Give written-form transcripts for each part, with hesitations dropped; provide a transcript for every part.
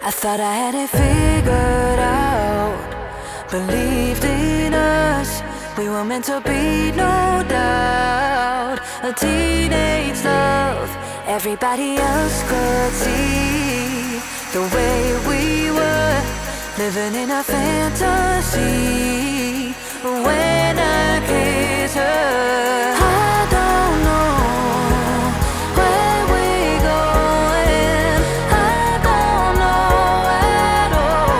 I thought I had it figured out, believed in us, we were meant to be, no doubt. A teenage love, everybody else could see the way we were, living in a fantasy. When I kiss her, I don't know where we're going, I don't know at all.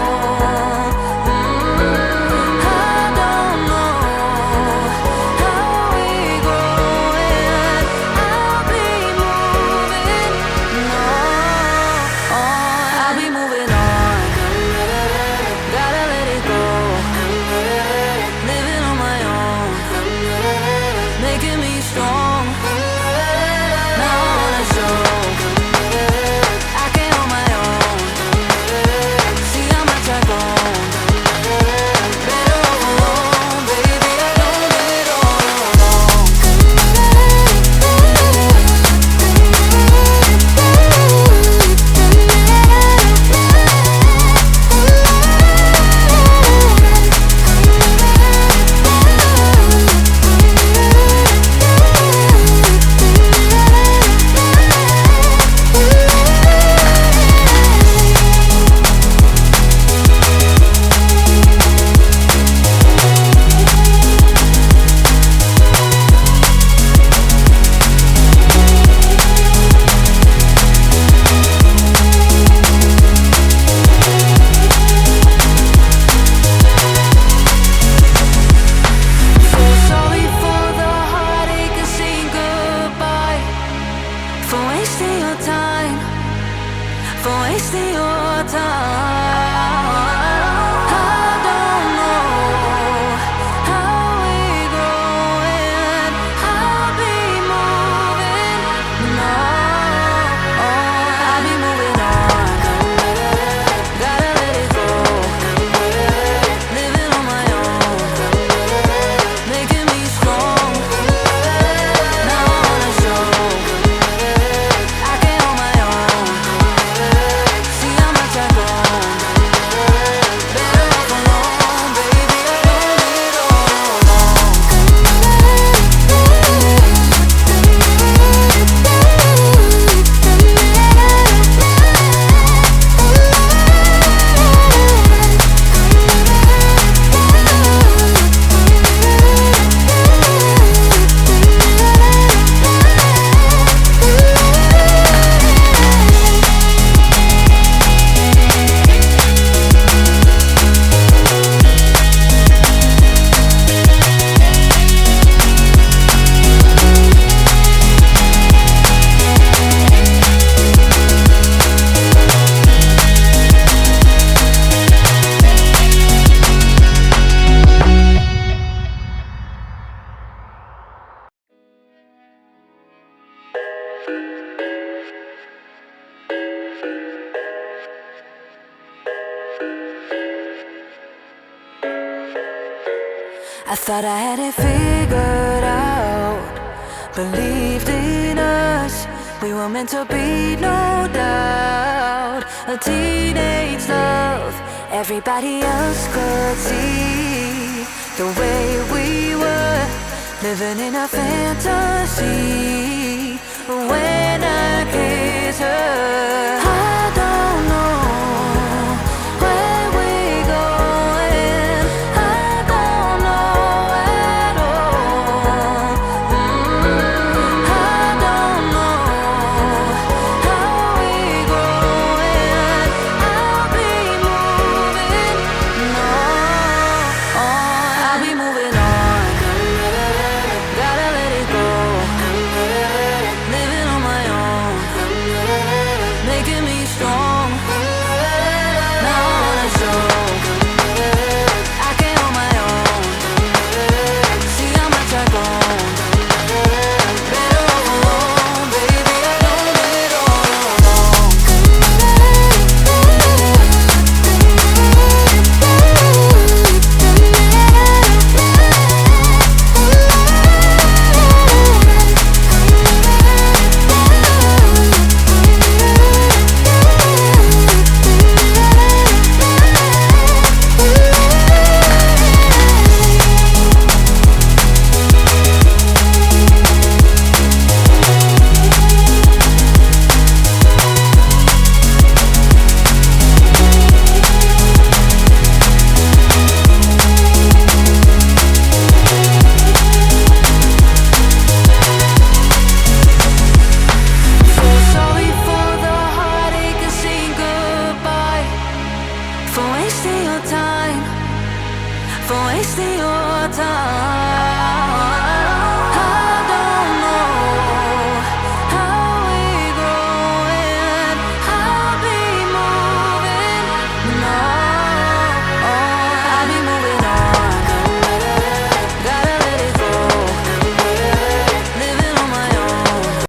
I don't know how we're growing, I'll be moving on, I'll be moving on, gotta let it go. Living on my own, making me strong. Now I wanna show I can hold my own. See how much I've grown. Better off alone, baby. I don't live it all alone. Wasting your time. I don't know how we're growing, I'll be moving on, I'll be moving on, gotta let it go. Living on my own, making me strong. Now I wanna show I can hold my own. See how much I've grown. Better off alone, baby. I don't live it all alone. I thought I had it figured out, believed in us, we were meant to be, no doubt. A teenage love, everybody else could see the way we were, living in a fantasy.